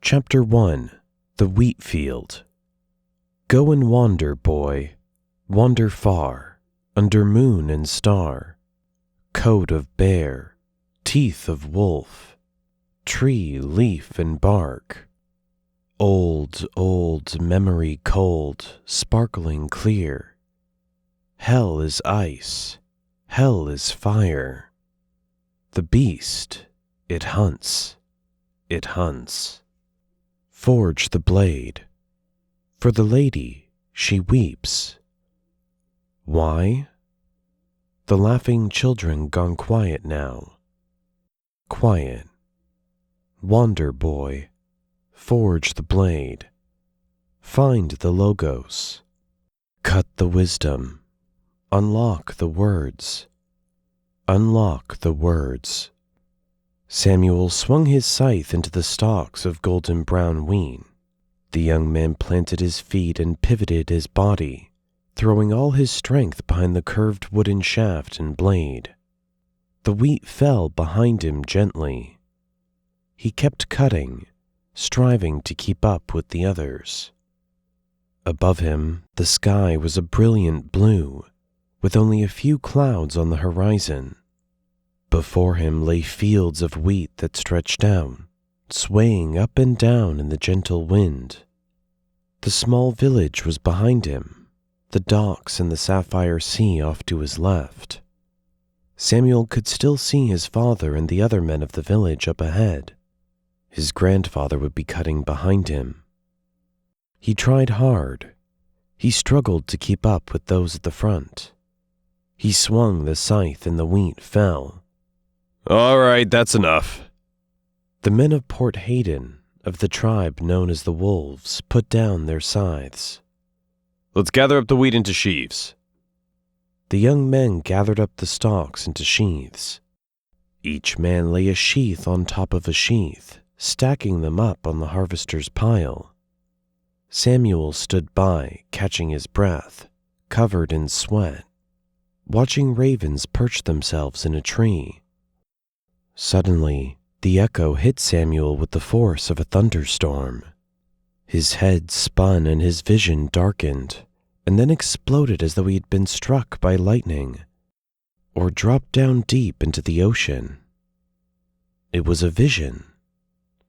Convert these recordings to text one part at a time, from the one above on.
Chapter 1. The Wheat Field. Go and wander, boy, wander far, under moon and star, coat of bear, teeth of wolf, tree, leaf, and bark, old, old memory cold, sparkling clear. Hell is ice, hell is fire. The beast, it hunts, it hunts. Forge the blade. For the lady, she weeps. Why? The laughing children gone quiet now. Quiet. Wander, boy. Forge the blade. Find the logos. Cut the wisdom. Unlock the words. Unlock the words. Samuel swung his scythe into the stalks of golden brown wheat. The young man planted his feet and pivoted his body, throwing all his strength behind the curved wooden shaft and blade. The wheat fell behind him gently. He kept cutting, striving to keep up with the others. Above him, the sky was a brilliant blue, with only a few clouds on the horizon. Before him lay fields of wheat that stretched down, swaying up and down in the gentle wind. The small village was behind him, the docks and the sapphire sea off to his left. Samuel could still see his father and the other men of the village up ahead. His grandfather would be cutting behind him. He tried hard. He struggled to keep up with those at the front. He swung the scythe and the wheat fell. All right, that's enough. The men of Port Hayden, of the tribe known as the Wolves, put down their scythes. Let's gather up the wheat into sheaves. The young men gathered up the stalks into sheaths. Each man lay a sheath on top of a sheath, stacking them up on the harvester's pile. Samuel stood by, catching his breath, covered in sweat, watching ravens perch themselves in a tree. Suddenly, the echo hit Samuel with the force of a thunderstorm. His head spun and his vision darkened, and then exploded as though he had been struck by lightning, or dropped down deep into the ocean. It was a vision,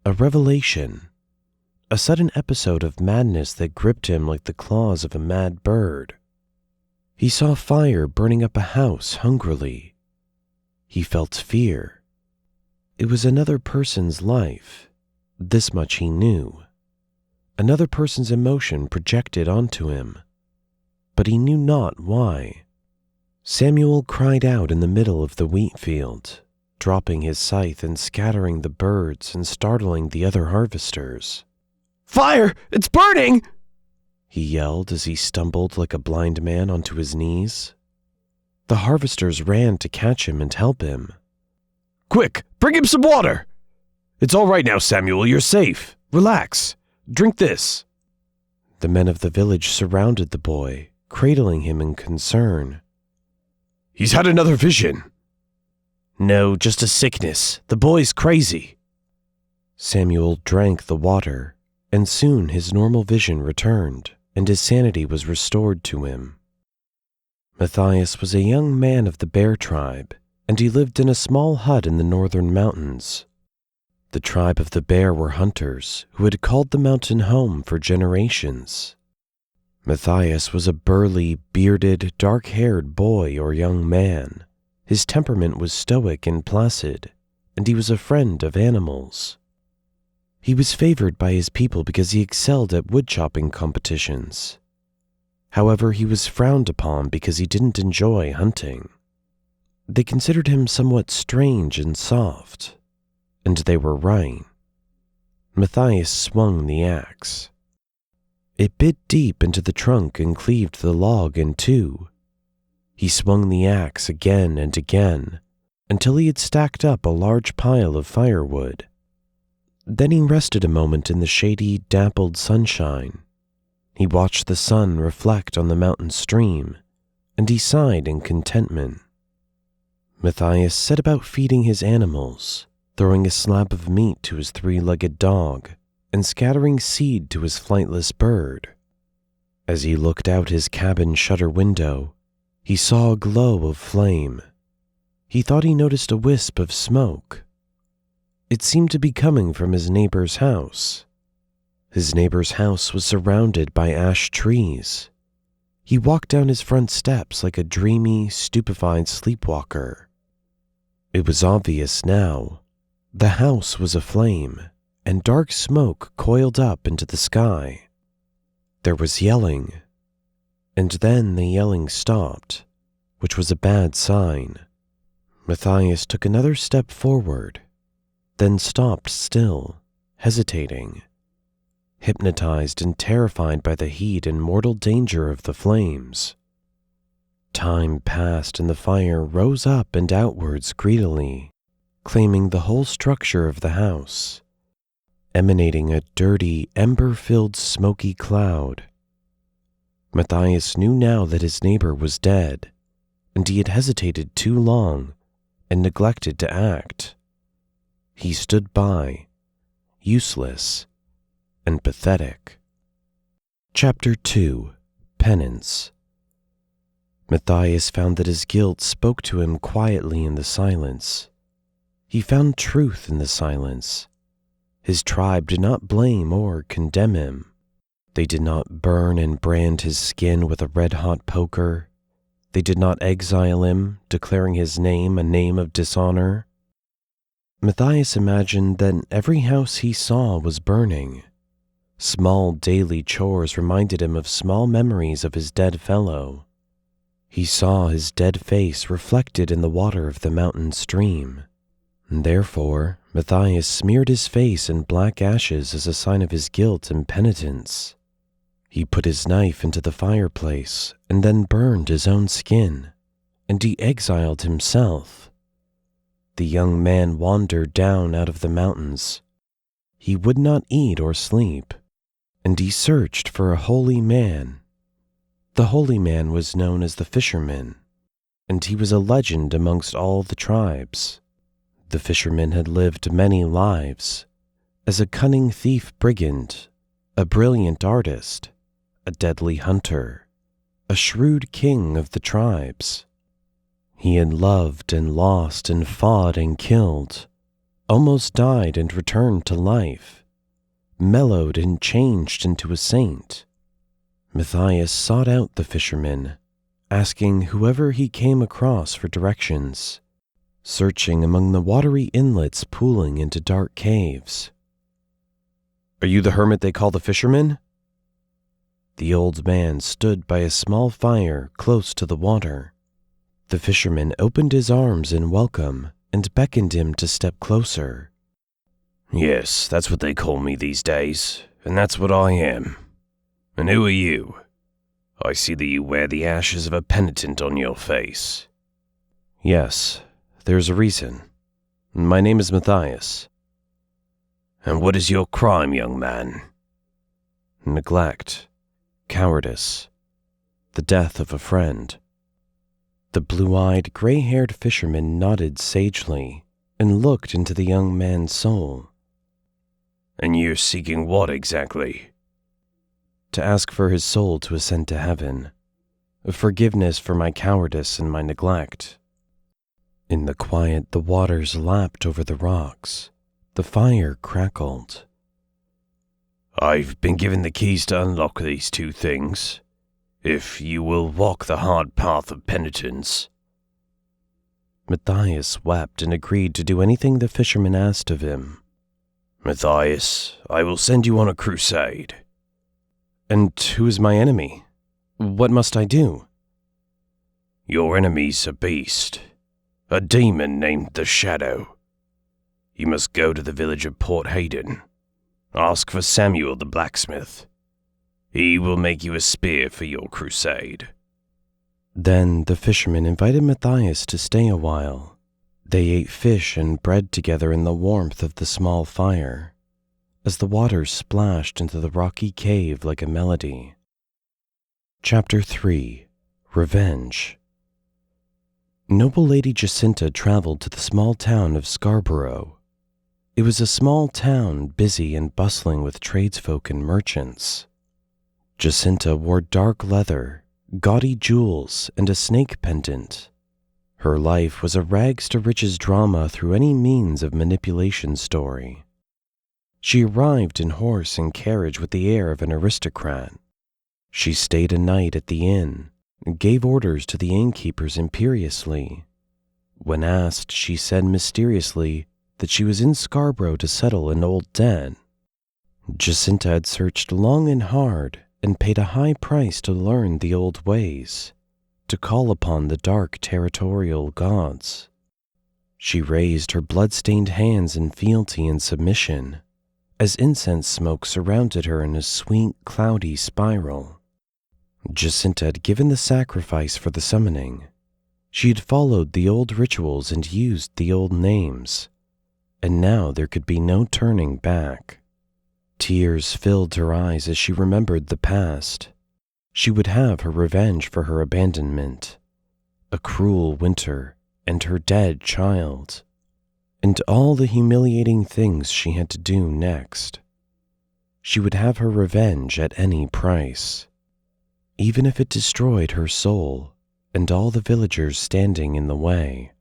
a revelation, a sudden episode of madness that gripped him like the claws of a mad bird. He saw fire burning up a house hungrily. He felt fear. It was another person's life. This much he knew. Another person's emotion projected onto him. But he knew not why. Samuel cried out in the middle of the wheat field, dropping his scythe and scattering the birds and startling the other harvesters. Fire! It's burning! He yelled as he stumbled like a blind man onto his knees. The harvesters ran to catch him and help him. Quick, bring him some water! It's all right now, Samuel, you're safe. Relax. Drink this. The men of the village surrounded the boy, cradling him in concern. He's had another vision. No, just a sickness. The boy's crazy. Samuel drank the water, and soon his normal vision returned, and his sanity was restored to him. Matthias was a young man of the bear tribe, and he lived in a small hut in the northern mountains. The tribe of the bear were hunters who had called the mountain home for generations. Matthias was a burly, bearded, dark-haired boy or young man. His temperament was stoic and placid, and he was a friend of animals. He was favored by his people because he excelled at wood-chopping competitions. However, he was frowned upon because he didn't enjoy hunting. They considered him somewhat strange and soft, and they were right. Matthias swung the axe. It bit deep into the trunk and cleaved the log in two. He swung the axe again and again, until he had stacked up a large pile of firewood. Then he rested a moment in the shady, dappled sunshine. He watched the sun reflect on the mountain stream, and he sighed in contentment. Matthias set about feeding his animals, throwing a slab of meat to his three-legged dog, and scattering seed to his flightless bird. As he looked out his cabin shutter window, he saw a glow of flame. He thought he noticed a wisp of smoke. It seemed to be coming from his neighbor's house. His neighbor's house was surrounded by ash trees. He walked down his front steps like a dreamy, stupefied sleepwalker. It was obvious now. The house was aflame, and dark smoke coiled up into the sky. There was yelling, and then the yelling stopped, which was a bad sign. Matthias took another step forward, then stopped still, hesitating, hypnotized and terrified by the heat and mortal danger of the flames. Time passed and the fire rose up and outwards greedily, claiming the whole structure of the house, emanating a dirty, ember-filled smoky cloud. Matthias knew now that his neighbor was dead, and he had hesitated too long and neglected to act. He stood by, useless and pathetic. Chapter 2. Penance. Matthias found that his guilt spoke to him quietly in the silence. He found truth in the silence. His tribe did not blame or condemn him. They did not burn and brand his skin with a red-hot poker. They did not exile him, declaring his name a name of dishonor. Matthias imagined that every house he saw was burning. Small daily chores reminded him of small memories of his dead fellow. He saw his dead face reflected in the water of the mountain stream. Therefore, Matthias smeared his face in black ashes as a sign of his guilt and penitence. He put his knife into the fireplace and then burned his own skin, and he exiled himself. The young man wandered down out of the mountains. He would not eat or sleep, and he searched for a holy man. The holy man was known as the fisherman, and he was a legend amongst all the tribes. The fisherman had lived many lives, as a cunning thief brigand, a brilliant artist, a deadly hunter, a shrewd king of the tribes. He had loved and lost and fought and killed, almost died and returned to life, mellowed and changed into a saint. Matthias sought out the fisherman, asking whoever he came across for directions, searching among the watery inlets pooling into dark caves. "Are you the hermit they call the fisherman?" The old man stood by a small fire close to the water. The fisherman opened his arms in welcome and beckoned him to step closer. "Yes, that's what they call me these days, and that's what I am. And who are you? I see that you wear the ashes of a penitent on your face." "Yes, there's a reason. My name is Matthias." "And what is your crime, young man?" "Neglect, cowardice, the death of a friend." The blue-eyed, gray-haired fisherman nodded sagely and looked into the young man's soul. "And you're seeking what exactly?" "To ask for his soul to ascend to heaven, forgiveness for my cowardice and my neglect." In the quiet, the waters lapped over the rocks. The fire crackled. "I've been given the keys to unlock these two things, if you will walk the hard path of penitence." Matthias wept and agreed to do anything the fisherman asked of him. "Matthias, I will send you on a crusade." "And who is my enemy? What must I do?" "Your enemy's a beast, a demon named the Shadow. You must go to the village of Port Hayden. Ask for Samuel the blacksmith. He will make you a spear for your crusade." Then the fisherman invited Matthias to stay a while. They ate fish and bread together in the warmth of the small fire, as the water splashed into the rocky cave like a melody. Chapter 3. Revenge. Noble Lady Jacinta traveled to the small town of Scarborough. It was a small town busy and bustling with tradesfolk and merchants. Jacinta wore dark leather, gaudy jewels, and a snake pendant. Her life was a rags-to-riches drama through any means of manipulation story. She arrived in horse and carriage with the air of an aristocrat. She stayed a night at the inn, and gave orders to the innkeepers imperiously. When asked, she said mysteriously that she was in Scarborough to settle an old debt. Jacinta had searched long and hard and paid a high price to learn the old ways, to call upon the dark territorial gods. She raised her blood-stained hands in fealty and submission, as incense smoke surrounded her in a sweet, cloudy spiral. Jacinta had given the sacrifice for the summoning. She had followed the old rituals and used the old names, and now there could be no turning back. Tears filled her eyes as she remembered the past. She would have her revenge for her abandonment, a cruel winter, and her dead child, and all the humiliating things she had to do next. She would have her revenge at any price, even if it destroyed her soul and all the villagers standing in the way.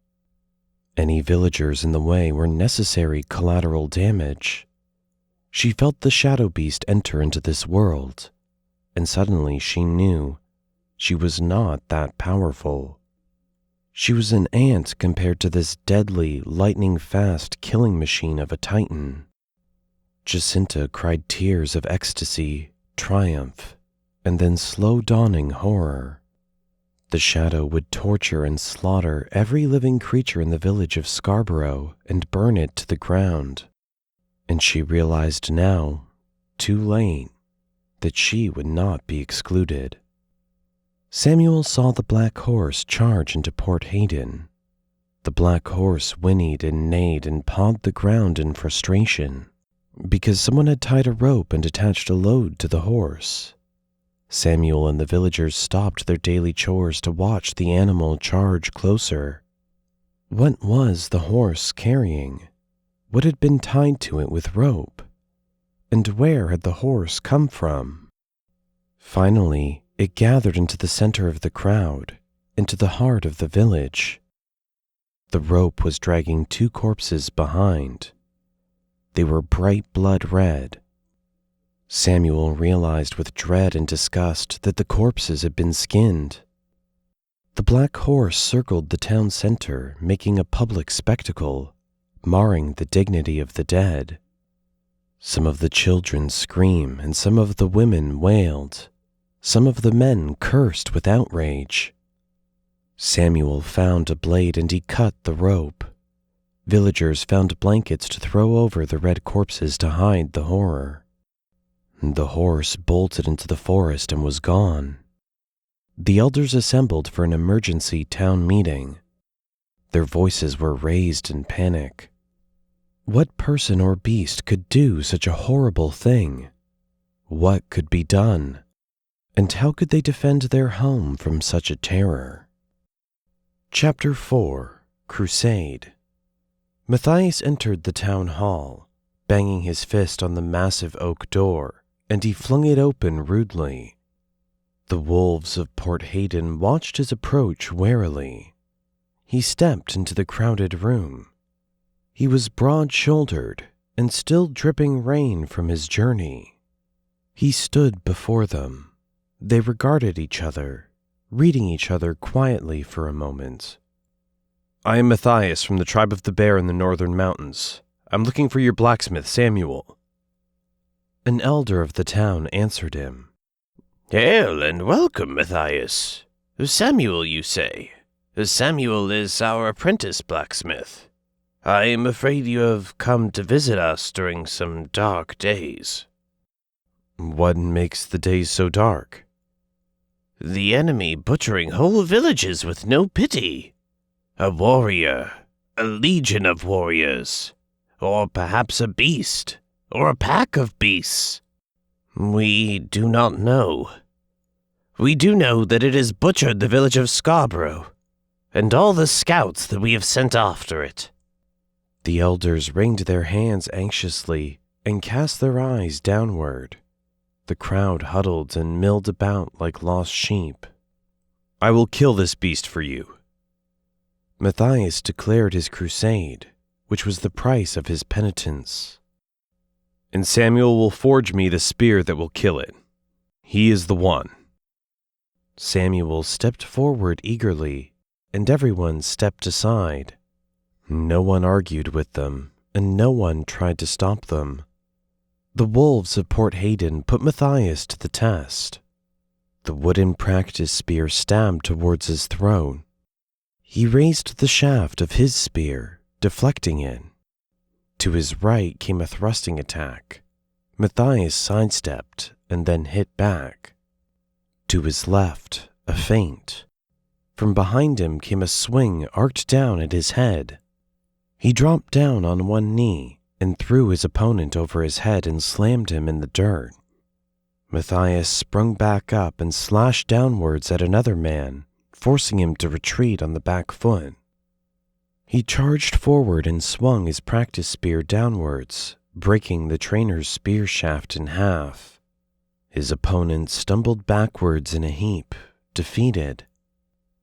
Any villagers in the way were necessary collateral damage. She felt the shadow beast enter into this world, and suddenly she knew she was not that powerful. She was an ant compared to this deadly, lightning-fast killing machine of a titan. Jacinta cried tears of ecstasy, triumph, and then slow dawning horror. The shadow would torture and slaughter every living creature in the village of Scarborough and burn it to the ground. And she realized now, too late, that she would not be excluded. Samuel saw the black horse charge into Port Hayden. The black horse whinnied and neighed and pawed the ground in frustration, because someone had tied a rope and attached a load to the horse. Samuel and the villagers stopped their daily chores to watch the animal charge closer. What was the horse carrying? What had been tied to it with rope? And where had the horse come from? Finally, it gathered into the center of the crowd, into the heart of the village. The rope was dragging 2 corpses behind. They were bright blood red. Samuel realized with dread and disgust that the corpses had been skinned. The black horse circled the town center, making a public spectacle, marring the dignity of the dead. Some of the children screamed and some of the women wailed. Some of the men cursed with outrage. Samuel found a blade and he cut the rope. Villagers found blankets to throw over the red corpses to hide the horror. The horse bolted into the forest and was gone. The elders assembled for an emergency town meeting. Their voices were raised in panic. What person or beast could do such a horrible thing? What could be done? And how could they defend their home from such a terror? Chapter 4: Crusade. Matthias entered the town hall, banging his fist on the massive oak door, and he flung it open rudely. The wolves of Port Hayden watched his approach warily. He stepped into the crowded room. He was broad-shouldered and still dripping rain from his journey. He stood before them. They regarded each other, reading each other quietly for a moment. I am Matthias from the tribe of the Bear in the northern mountains. I'm looking for your blacksmith, Samuel. An elder of the town answered him. Hail and welcome, Matthias. Samuel, you say? Samuel is our apprentice blacksmith. I am afraid you have come to visit us during some dark days. What makes the days so dark? The enemy butchering whole villages with no pity. A warrior, a legion of warriors, or perhaps a beast, or a pack of beasts. We do not know. We do know that it has butchered the village of Scarborough, and all the scouts that we have sent after it. The elders wringed their hands anxiously and cast their eyes downward. The crowd huddled and milled about like lost sheep. "I will kill this beast for you." Matthias declared his crusade, which was the price of his penitence. "And Samuel will forge me the spear that will kill it. He is the one." Samuel stepped forward eagerly, and everyone stepped aside. No one argued with them, and no one tried to stop them. The wolves of Port Hayden put Matthias to the test. The wooden practice spear stabbed towards his throat. He raised the shaft of his spear, deflecting it. To his right came a thrusting attack. Matthias sidestepped and then hit back. To his left, a feint. From behind him came a swing arced down at his head. He dropped down on one knee and threw his opponent over his head and slammed him in the dirt. Matthias sprung back up and slashed downwards at another man, forcing him to retreat on the back foot. He charged forward and swung his practice spear downwards, breaking the trainer's spear shaft in half. His opponent stumbled backwards in a heap, defeated.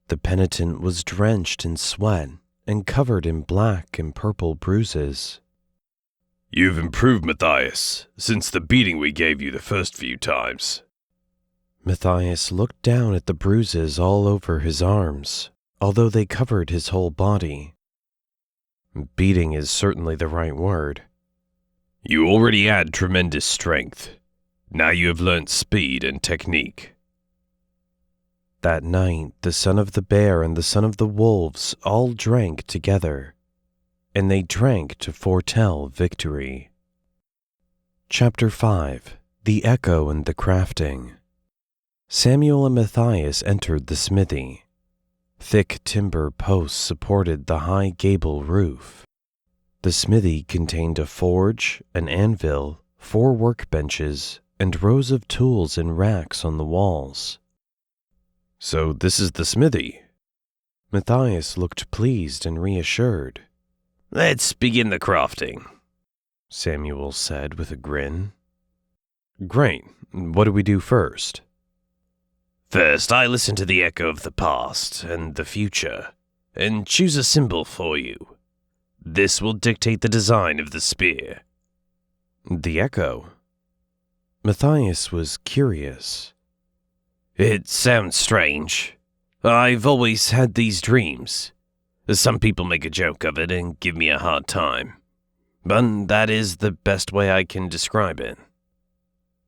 The penitent was drenched in sweat and covered in black and purple bruises. "You've improved, Matthias, since the beating we gave you the first few times." Matthias looked down at the bruises all over his arms, although they covered his whole body. Beating is certainly the right word. "You already had tremendous strength. Now you have learnt speed and technique." That night, the son of the bear and the son of the wolves all drank together, and they drank to foretell victory. Chapter 5. The Echo and the Crafting. Samuel and Matthias entered the smithy. Thick timber posts supported the high gable roof. The smithy contained a forge, an anvil, 4 workbenches, and rows of tools in racks on the walls. "So this is the smithy?" Matthias looked pleased and reassured. "Let's begin the crafting," Samuel said with a grin. "Great. What do we do first?" "First, I listen to the echo of the past and the future, and choose a symbol for you. This will dictate the design of the spear." The echo? Matthias was curious. "It sounds strange. I've always had these dreams. Some people make a joke of it and give me a hard time, but that is the best way I can describe it."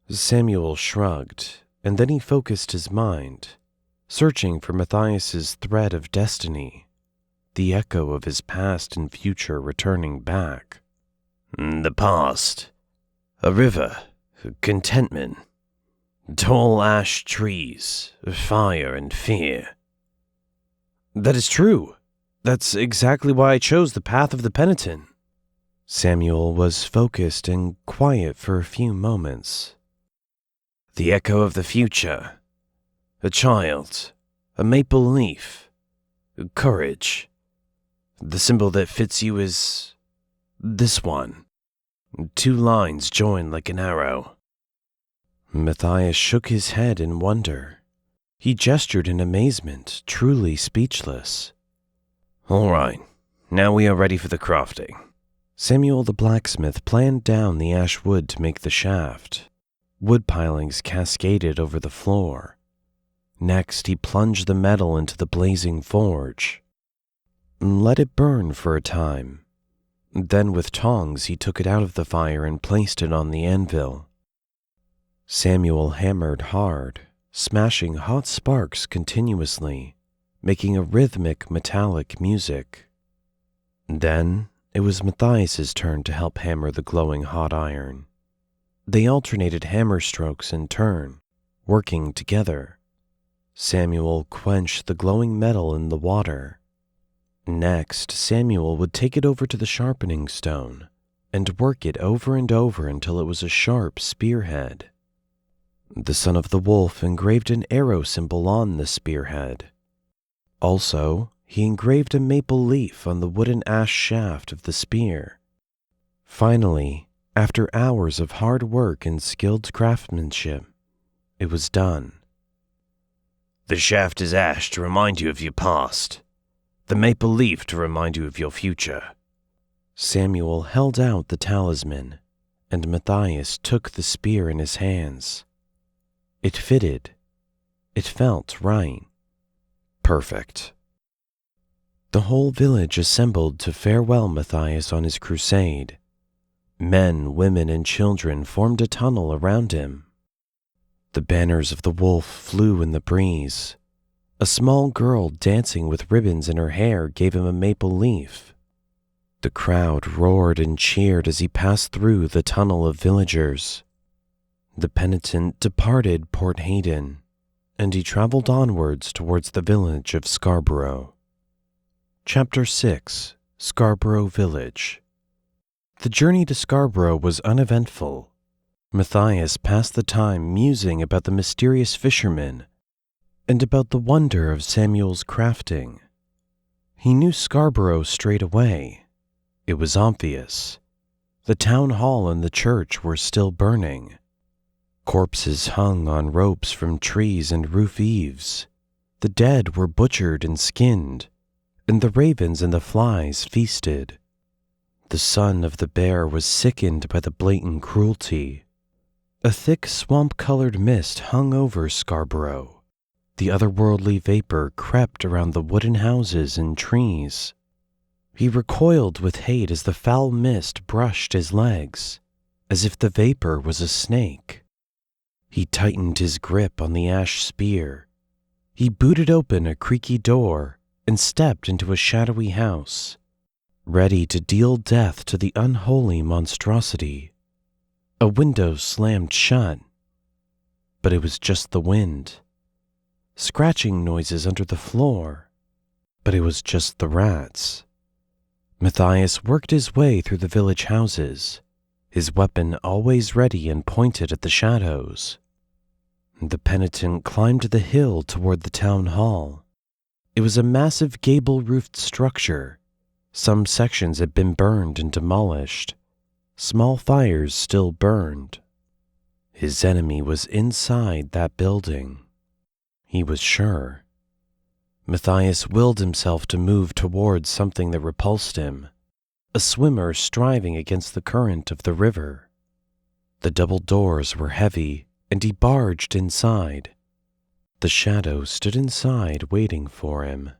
Samuel shrugged, and then he focused his mind, searching for Matthias's thread of destiny, the echo of his past and future returning back. "The past. A river. Contentment. Tall ash trees. Fire and fear." "That is true. That's exactly why I chose the path of the penitent." Samuel was focused and quiet for a few moments. "The echo of the future. A child. A maple leaf. Courage. The symbol that fits you is this one. 2 lines joined like an arrow." Matthias shook his head in wonder. He gestured in amazement, truly speechless. "All right, now we are ready for the crafting." Samuel the blacksmith planed down the ash wood to make the shaft. Wood pilings cascaded over the floor. Next, he plunged the metal into the blazing forge. Let it burn for a time. Then with tongs he took it out of the fire and placed it on the anvil. Samuel hammered hard, smashing hot sparks continuously, making a rhythmic metallic music. Then it was Matthias's turn to help hammer the glowing hot iron. They alternated hammer strokes in turn, working together. Samuel quenched the glowing metal in the water. Next, Samuel would take it over to the sharpening stone and work it over and over until it was a sharp spearhead. The son of the wolf engraved an arrow symbol on the spearhead. Also, he engraved a maple leaf on the wooden ash shaft of the spear. Finally, after hours of hard work and skilled craftsmanship, it was done. The shaft is ash to remind you of your past. The maple leaf to remind you of your future. Samuel held out the talisman, and Matthias took the spear in his hands. It fitted. It felt right. Perfect. The whole village assembled to farewell Matthias on his crusade. Men, women, and children formed a tunnel around him. The banners of the wolf flew in the breeze. A small girl dancing with ribbons in her hair gave him a maple leaf. The crowd roared and cheered as he passed through the tunnel of villagers. The penitent departed Port Hayden, and he traveled onwards towards the village of Scarborough. Chapter 6. Scarborough Village. The journey to Scarborough was uneventful. Matthias passed the time musing about the mysterious fishermen and about the wonder of Samuel's crafting. He knew Scarborough straight away. It was obvious. The town hall and the church were still burning. Corpses hung on ropes from trees and roof eaves. The dead were butchered and skinned, and the ravens and the flies feasted. The son of the bear was sickened by the blatant cruelty. A thick swamp-colored mist hung over Scarborough. The otherworldly vapor crept around the wooden houses and trees. He recoiled with hate as the foul mist brushed his legs, as if the vapor was a snake. He tightened his grip on the ash spear. He booted open a creaky door and stepped into a shadowy house, ready to deal death to the unholy monstrosity. A window slammed shut, but it was just the wind. Scratching noises under the floor, but it was just the rats. Matthias worked his way through the village houses, his weapon always ready and pointed at the shadows. The penitent climbed the hill toward the town hall. It was a massive gable-roofed structure. Some sections had been burned and demolished. Small fires still burned. His enemy was inside that building. He was sure. Matthias willed himself to move towards something that repulsed him, a swimmer striving against the current of the river. The double doors were heavy, and he barged inside. The shadow stood inside waiting for him.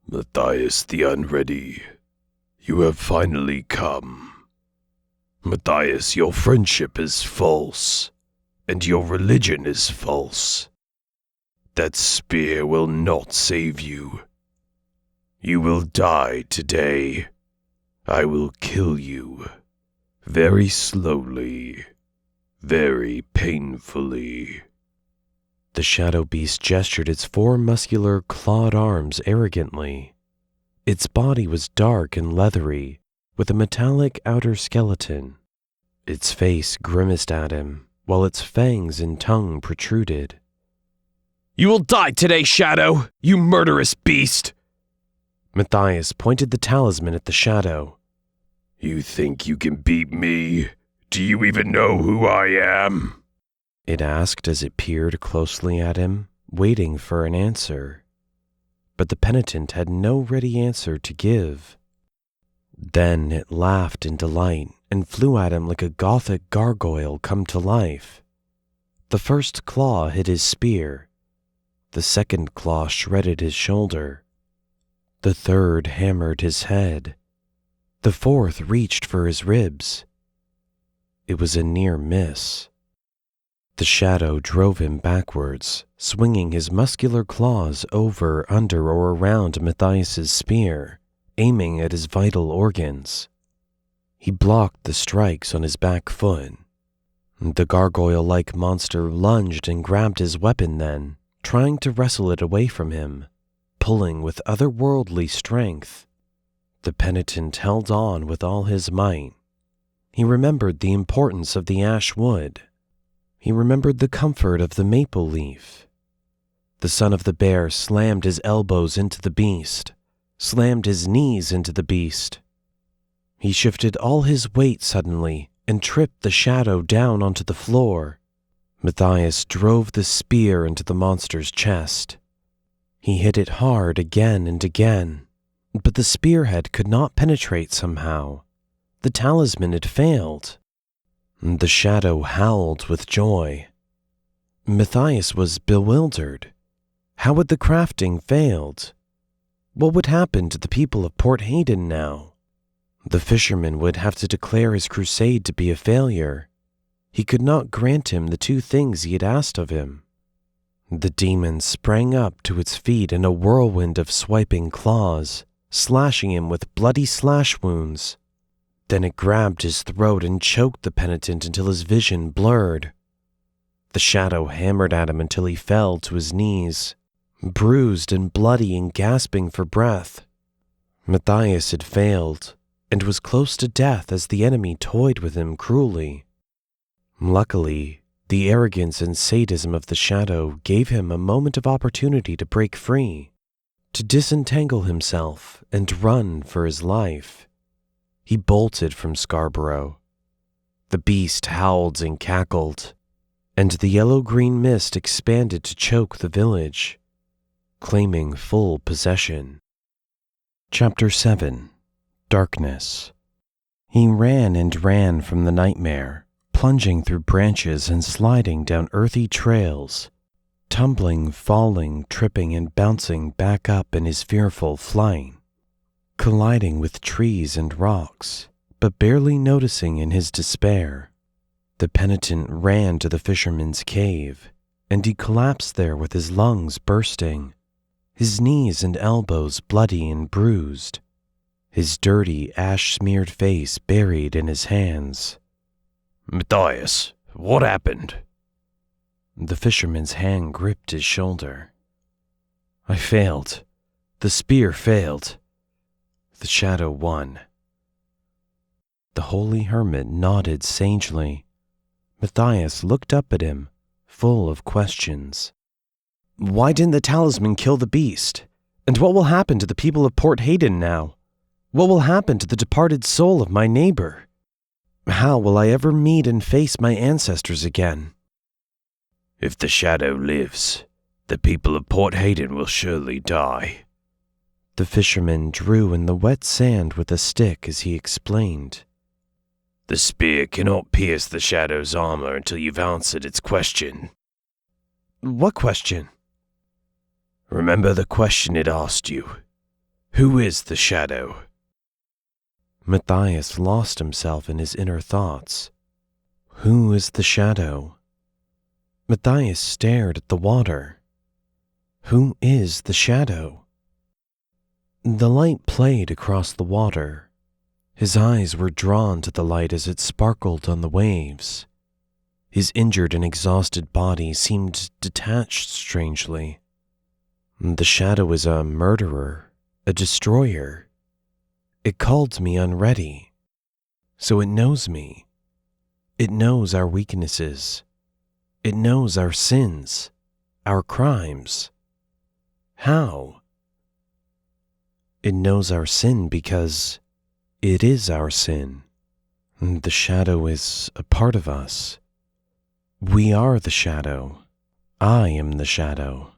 Matthias the Unready, you have finally come. Matthias, your friendship is false, and your religion is false. That spear will not save you. You will die today. I will kill you. Very slowly. Very painfully. The shadow beast gestured its four muscular, clawed arms arrogantly. Its body was dark and leathery, with a metallic outer skeleton. Its face grimaced at him, while its fangs and tongue protruded. You will die today, Shadow, you murderous beast! Matthias pointed the talisman at the shadow. You think you can beat me? Do you even know who I am? It asked as it peered closely at him, waiting for an answer. But the penitent had no ready answer to give. Then it laughed in delight and flew at him like a gothic gargoyle come to life. The first claw hit his spear. The second claw shredded his shoulder. The third hammered his head. The fourth reached for his ribs. It was a near miss. The shadow drove him backwards, swinging his muscular claws over, under, or around Matthias's spear, aiming at his vital organs. He blocked the strikes on his back foot. The gargoyle-like monster lunged and grabbed his weapon then, trying to wrestle it away from him, pulling with otherworldly strength. The penitent held on with all his might. He remembered the importance of the ash wood. He remembered the comfort of the maple leaf. The son of the bear slammed his elbows into the beast, slammed his knees into the beast. He shifted all his weight suddenly and tripped the shadow down onto the floor. Matthias drove the spear into the monster's chest. He hit it hard again and again, but the spearhead could not penetrate somehow. The talisman had failed. The shadow howled with joy. Matthias was bewildered. How had the crafting failed? What would happen to the people of Port Hayden now? The fisherman would have to declare his crusade to be a failure. He could not grant him the two things he had asked of him. The demon sprang up to its feet in a whirlwind of swiping claws, slashing him with bloody slash wounds. Then it grabbed his throat and choked the penitent until his vision blurred. The shadow hammered at him until he fell to his knees, bruised and bloody and gasping for breath. Matthias had failed and was close to death as the enemy toyed with him cruelly. Luckily, the arrogance and sadism of the shadow gave him a moment of opportunity to break free, to disentangle himself and run for his life. He bolted from Scarborough. The beast howled and cackled, and the yellow-green mist expanded to choke the village, claiming full possession. Chapter 7. Darkness. He ran and ran from the nightmare, plunging through branches and sliding down earthy trails, tumbling, falling, tripping, and bouncing back up in his fearful flight, colliding with trees and rocks, but barely noticing in his despair. The penitent ran to the fisherman's cave, and he collapsed there with his lungs bursting, his knees and elbows bloody and bruised, his dirty, ash-smeared face buried in his hands. Matthias, what happened? The fisherman's hand gripped his shoulder. I failed. The spear failed. The shadow won. The holy hermit nodded sagely. Matthias looked up at him, full of questions. Why didn't the talisman kill the beast? And what will happen to the people of Port Hayden now? What will happen to the departed soul of my neighbor? How will I ever meet and face my ancestors again? If the shadow lives, the people of Port Hayden will surely die. The fisherman drew in the wet sand with a stick as he explained. The spear cannot pierce the shadow's armor until you've answered its question. What question? Remember the question it asked you. Who is the shadow? Matthias lost himself in his inner thoughts. Who is the shadow? Matthias stared at the water. Who is the shadow? The light played across the water. His eyes were drawn to the light as it sparkled on the waves. His injured and exhausted body seemed detached strangely. The shadow is a murderer, a destroyer. It called me unready. So it knows me. It knows our weaknesses. It knows our sins, our crimes. How? It knows our sin because it is our sin. The shadow is a part of us. We are the shadow. I am the shadow.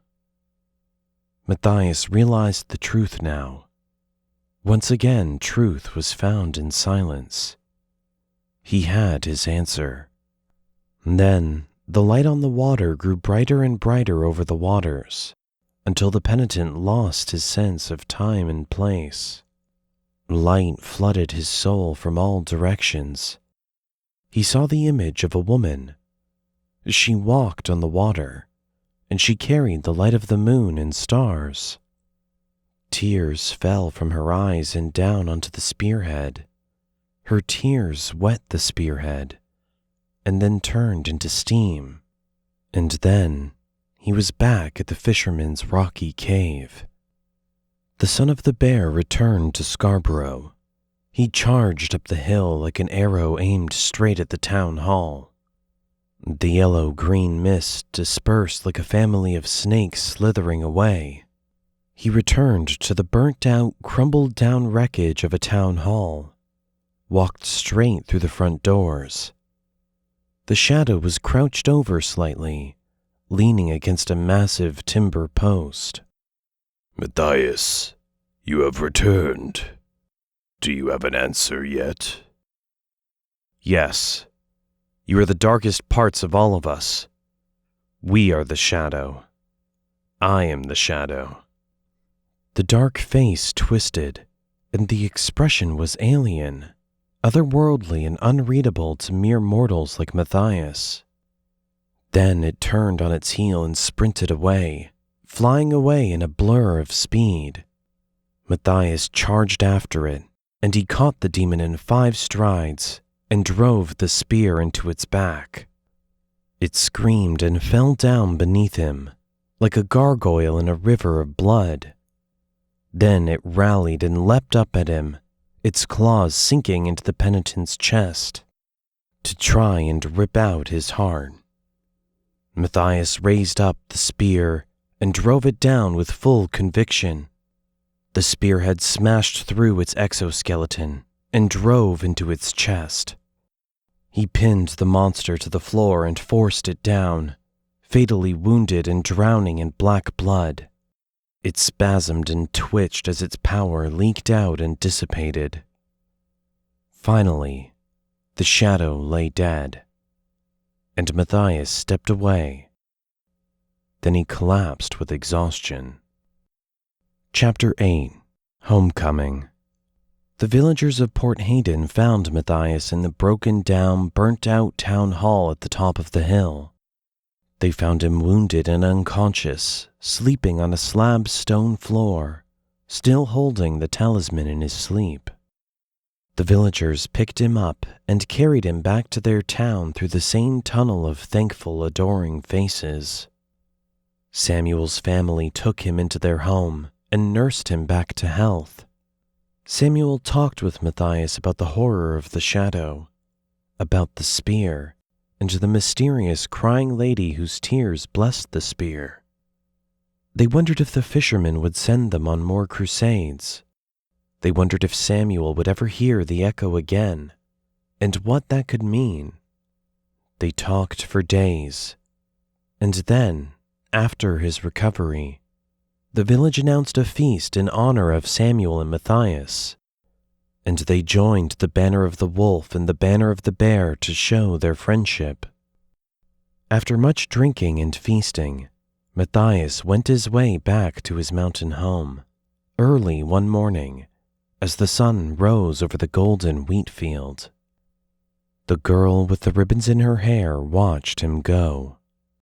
Matthias realized the truth now. Once again, truth was found in silence. He had his answer. Then, the light on the water grew brighter and brighter over the waters, until the penitent lost his sense of time and place. Light flooded his soul from all directions. He saw the image of a woman. She walked on the water, and she carried the light of the moon and stars. Tears fell from her eyes and down onto the spearhead. Her tears wet the spearhead, and then turned into steam. And then he was back at the fisherman's rocky cave. The son of the bear returned to Scarborough. He charged up the hill like an arrow aimed straight at the town hall. The yellow-green mist dispersed like a family of snakes slithering away. He returned to the burnt-out, crumbled-down wreckage of a town hall, walked straight through the front doors. The shadow was crouched over slightly, leaning against a massive timber post. Matthias, you have returned. Do you have an answer yet? Yes. You are the darkest parts of all of us. We are the shadow. I am the shadow. The dark face twisted, and the expression was alien, otherworldly and unreadable to mere mortals like Matthias. Then it turned on its heel and sprinted away, flying away in a blur of speed. Matthias charged after it, and he caught the demon in 5 strides and drove the spear into its back. It screamed and fell down beneath him, like a gargoyle in a river of blood. Then it rallied and leapt up at him, its claws sinking into the penitent's chest, to try and rip out his heart. Matthias raised up the spear and drove it down with full conviction. The spear had smashed through its exoskeleton and drove into its chest. He pinned the monster to the floor and forced it down, fatally wounded and drowning in black blood. It spasmed and twitched as its power leaked out and dissipated. Finally, the shadow lay dead, and Matthias stepped away. Then he collapsed with exhaustion. Chapter 8. Homecoming. The villagers of Port Hayden found Matthias in the broken-down, burnt-out town hall at the top of the hill. They found him wounded and unconscious, sleeping on a slab stone floor, still holding the talisman in his sleep. The villagers picked him up and carried him back to their town through the same tunnel of thankful, adoring faces. Samuel's family took him into their home and nursed him back to health. Samuel talked with Matthias about the horror of the shadow, about the spear, and the mysterious crying lady whose tears blessed the spear. They wondered if the fishermen would send them on more crusades. They wondered if Samuel would ever hear the echo again, and what that could mean. They talked for days, and then, after his recovery, the village announced a feast in honor of Samuel and Matthias, and they joined the banner of the wolf and the banner of the bear to show their friendship. After much drinking and feasting, Matthias went his way back to his mountain home, early one morning, as the sun rose over the golden wheat field. The girl with the ribbons in her hair watched him go.